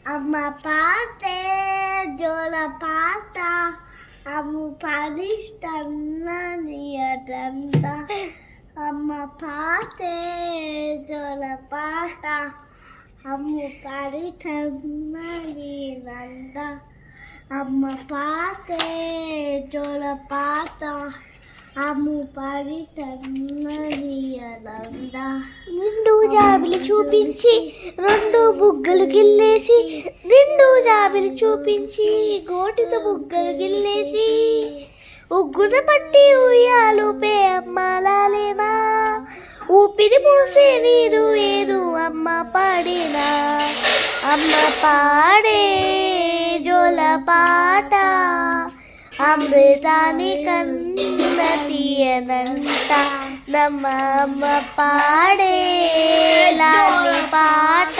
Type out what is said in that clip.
అమ్మ పాటే జోల పాట అమ్మ పరిష్టన్నదంట అమ్మ పాటే జోల పాట అమ్మ పరిష్టన్నదంట అమ్మ పాటే జోల పాట అమ్మ పరిష్టన్నదంట నిండు జాబిలి చూపించి రెండు బుగ్గలు గిల్లేసి నిండు జాబిలి చూపించి గోటితో బుగ్గలు గిల్లేసి ఉగ్గున పట్టి ఉయ్యాలుపే అమ్మాలేనా ఊపిరి పోసే నీరు ఏరు అమ్మ పాడేనా అమ్మ పాడే జోల పాట అమృతాని కన్న తీయనంట నమ్మ అమ్మ పాడే లాలి పాట